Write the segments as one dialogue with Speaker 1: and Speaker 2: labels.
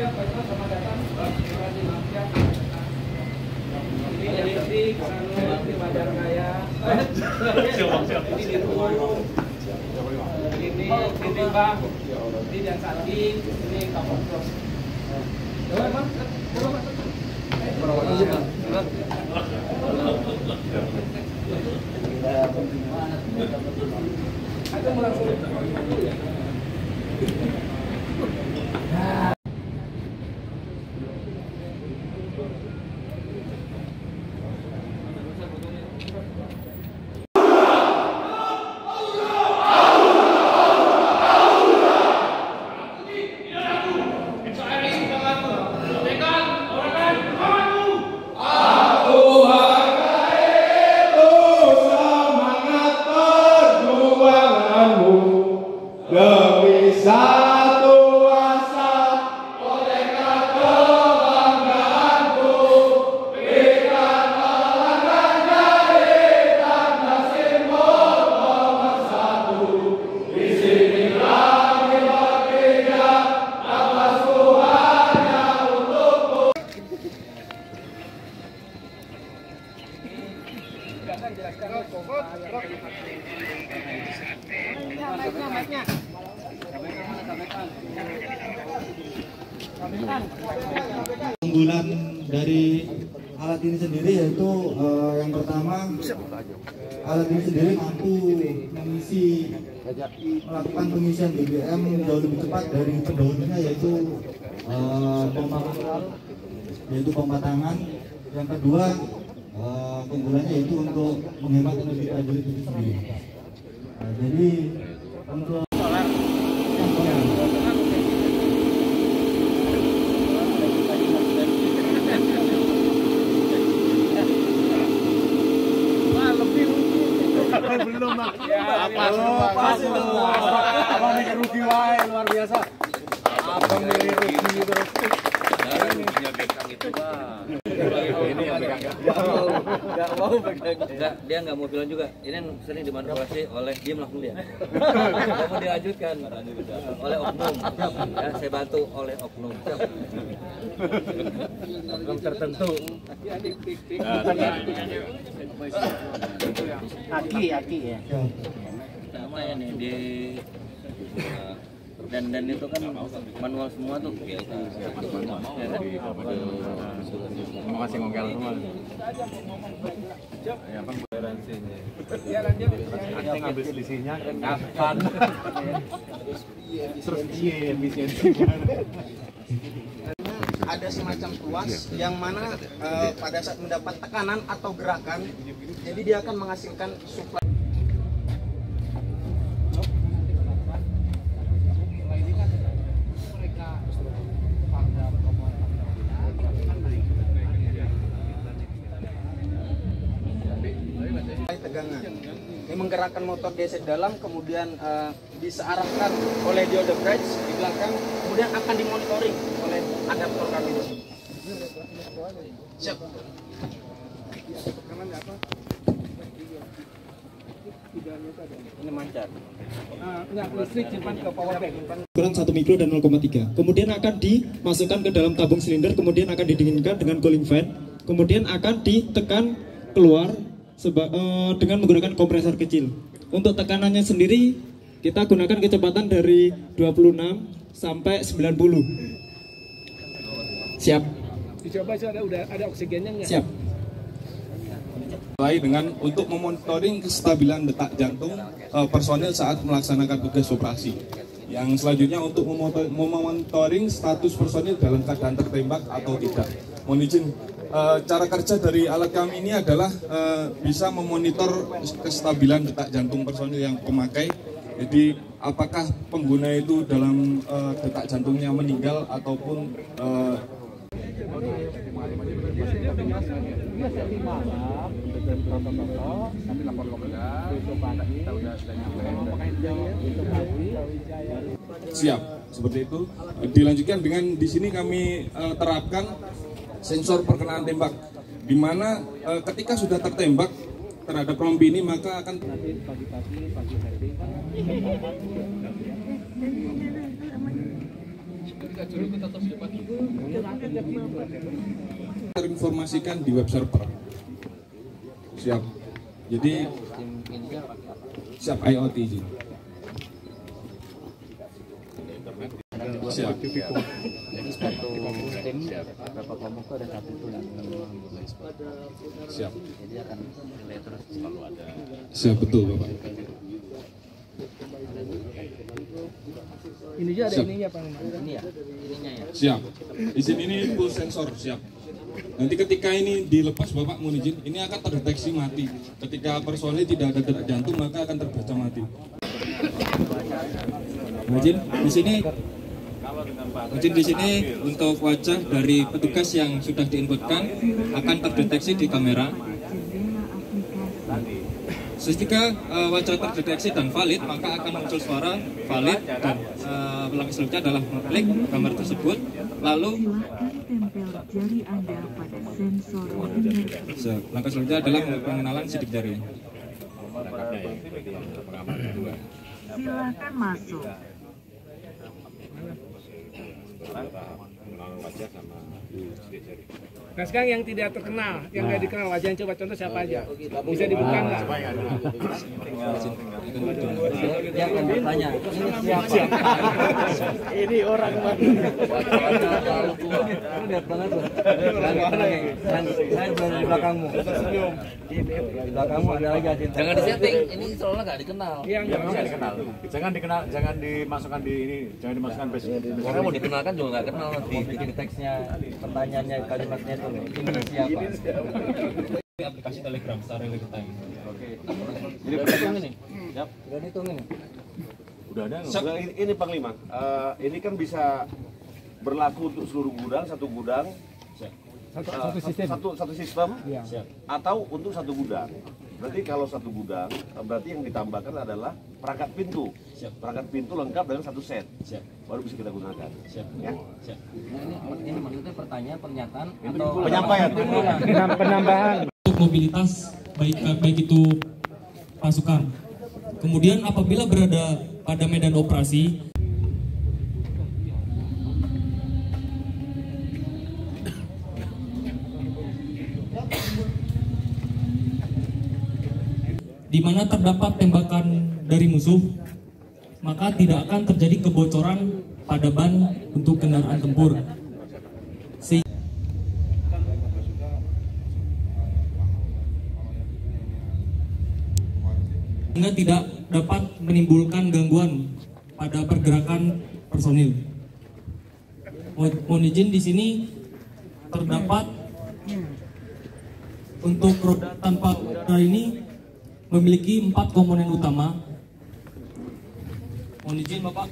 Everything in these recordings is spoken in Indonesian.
Speaker 1: siap, baiklah, selamat datang. Terima kasih, maaf ya. Ini Edik, Sanur, ini Wajar Kaya. Ini Dirung. Ini Bang. Ini Dan Sandi. Ini Kapolres. Coba, Bang. Coba, Ada langsung.
Speaker 2: Demi satu asa, merdeka kebanggaanku, berikan olahraga jadi tanda simbol pemersatu. Di sinilah kita bekerja, nafasku hanya untukmu.
Speaker 3: Keunggulan dari alat ini sendiri yaitu yang pertama, alat ini sendiri mampu melakukan pengisian BBM jauh lebih cepat dari pendahulunya, yaitu pompa tangan. Yang kedua, keunggulannya yaitu untuk menghemat energi prajurit itu sendiri. Jadi untuk
Speaker 2: belum Bang. Abang mikir rugi wae luar biasa. Abang mikir rugi terus.
Speaker 4: Ini yang pegang.
Speaker 1: Enggak mau pegang. Enggak, dia enggak mau bilang juga. Ini sering dimanipulasi oleh dia langsung dia. Enggak mau dilanjutkan oleh oknum. Ya, saya bantu oleh oknum. Oknum tertentu. Aki ya. Sama ya nih di dan itu kan manual semua tuh. Ya kan?
Speaker 4: Terima kasih ngongkel semua. Ya Bang, garansinya. Nanti ngambil selisihnya kapan? Terus efisiensinya.
Speaker 5: Ada semacam tuas yang mana pada saat mendapat tekanan atau gerakan, jadi dia akan menghasilkan suplai. Tegangan yang menggerakkan motor DC dalam, kemudian disearahkan oleh diode bridge di belakang, kemudian akan dimonitoring oleh adaptor kami di sini. Siap. Ini mancar.
Speaker 1: Listrik simpan ke power bank.
Speaker 6: Ukuran 1 mikro dan 0,3. Kemudian akan dimasukkan ke dalam tabung silinder, kemudian akan didinginkan dengan cooling fan, kemudian akan ditekan keluar dengan menggunakan kompresor kecil. Untuk tekanannya sendiri kita gunakan kecepatan dari 26 sampai 90. Siap.
Speaker 1: Dicoba ada oksigennya enggak?
Speaker 6: Siap.
Speaker 7: Mulai dengan untuk memonitoring kestabilan detak jantung personil saat melaksanakan tugas operasi. Yang selanjutnya untuk memonitoring status personil dalam keadaan tertembak atau tidak. Mohon izin, cara kerja dari alat kami ini adalah bisa memonitor kestabilan detak jantung personil yang pemakai. Jadi apakah pengguna itu dalam detak jantungnya meninggal ataupun siap, seperti itu. Dilanjutkan dengan di sini kami terapkan sensor perkenaan tembak, di mana ketika sudah tertembak terhadap rompi ini maka akan Terinformasikan di web server. Siap. Jadi siap IoT izin. Siap.
Speaker 4: Jadi satu tim berapa kelompok ada satu tuh yang
Speaker 7: Siap.
Speaker 4: jadi akan relay terus selalu ada.
Speaker 7: Siap, betul Bapak.
Speaker 1: Ini aja ada
Speaker 7: Siap.
Speaker 1: ininya Pak.
Speaker 4: Ini ya, ininya ya.
Speaker 7: Siap. Izin ini full sensor, siap. Nanti ketika ini dilepas Bapak mohon izin, ini akan terdeteksi mati. Ketika personil tidak ada detak jantung maka akan terbaca mati.
Speaker 6: Izin di sini untuk wajah dari petugas yang sudah diinputkan akan terdeteksi di kamera. Ketika wajah terdeteksi dan valid, maka akan muncul suara valid dan langkah selanjutnya adalah mengklik gambar tersebut, lalu
Speaker 8: jari Anda pada sensor monitor.
Speaker 6: langkah selanjutnya adalah pengenalan sidik jari.
Speaker 8: Silakan masuk.
Speaker 1: Nah sekarang yang tidak terkenal, yang nggak dikenal wajahnya, coba contoh siapa aja? Bisa dibuka nggak?
Speaker 4: Dia akan bertanya, ini siapa?
Speaker 1: Ini orang mana?
Speaker 4: Lihat banget loh. Saya berada di belakangmu. Di belakangmu ada lagi Adit. Jangan disetting, ini soalnya nggak dikenal.
Speaker 1: Iya nggak bisa.
Speaker 2: Jangan dimasukkan di ini, jangan dimasukkan base.
Speaker 4: Karena mau dikenalkan juga nggak kenal nanti. Bikin teksnya, pertanyaannya, kalimatnya itu loh. Ini siapa?
Speaker 6: Aplikasi Telegram secara real time.
Speaker 4: Oke. Ini berhitung ini. Siap. Udah dihitung ini.
Speaker 2: Udah ada. Ini Panglima. Ini kan bisa berlaku untuk seluruh gudang, satu gudang.
Speaker 1: Satu sistem.
Speaker 2: Satu sistem.
Speaker 1: Iya.
Speaker 2: Atau untuk satu gudang. Berarti kalau satu gudang, berarti yang ditambahkan adalah perangkat pintu. Perangkat pintu lengkap dengan satu set. Baru bisa kita gunakan. Ya.
Speaker 4: Ini maksudnya pertanyaan, pernyataan atau
Speaker 2: Penyampaian.
Speaker 1: Penambahan.
Speaker 6: Untuk mobilitas baik itu pasukan. Kemudian apabila berada pada medan operasi, di mana terdapat tembakan dari musuh, maka tidak akan terjadi kebocoran pada ban untuk kendaraan tempur. Sehingga tidak dapat menimbulkan gangguan pada pergerakan personil. Mohon izin di sini terdapat untuk roda tanpa roda ini memiliki 4 komponen utama. Mohon izin Bapak,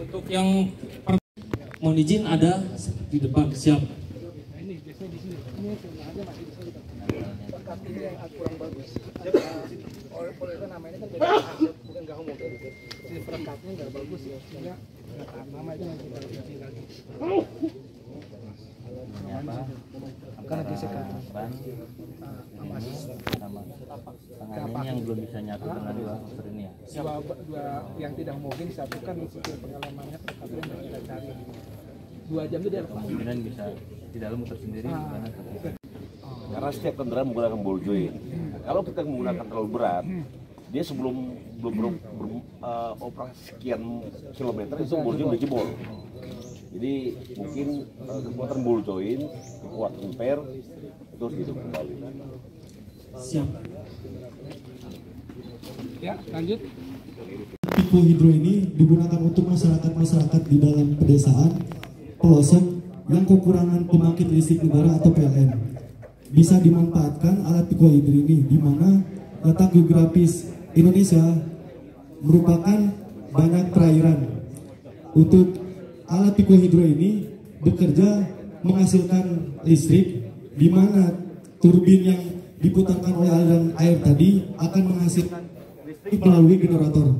Speaker 6: untuk yang mohon izin ada di depan, siap.
Speaker 1: Ini biasanya di sini. Ini sebenarnya masih di sini. Perkatnya yang kurang bagus. Oleh itu namanya kan beda, bukan nggak homogen. Jadi perkatnya nggak bagus ya. Sehingga nama itu yang kita uji lagi. Karena gesekan.
Speaker 4: Tangan ini yang belum bisa nyatu dengan dua unsur ini ya.
Speaker 1: Dua yang tidak homogen disatukan meskipun pengalamannya perkatnya yang kita cari. 2 jam itu dia
Speaker 4: Kemudian bisa di dalam muter sendiri.
Speaker 2: Karena setiap kendaraan menggunakan ball joint. Kalau kita menggunakan terlalu berat, dia sebelum operasi sekian kilometer itu ball joint udah jebol. Jadi mungkin kekuatan ball joint, kekuatan ampere itu harus hidup kembali.
Speaker 6: Siap.
Speaker 1: Ya, lanjut.
Speaker 9: Pico hidro ini digunakan untuk masyarakat di dalam pedesaan, pelosok yang kekurangan pembangkit listrik negara atau PLN. Bisa dimanfaatkan alat pico hidro ini di mana letak geografis Indonesia merupakan banyak perairan. Untuk alat pico hidro ini bekerja menghasilkan listrik di mana turbin yang diputarkan oleh aliran air tadi akan menghasilkan listrik melalui generator.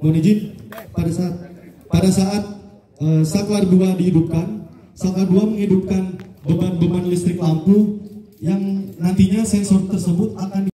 Speaker 9: Mohon izin, pada saat saklar 2 dihidupkan, saklar 2 menghidupkan beban listrik lampu yang nantinya sensor tersebut akan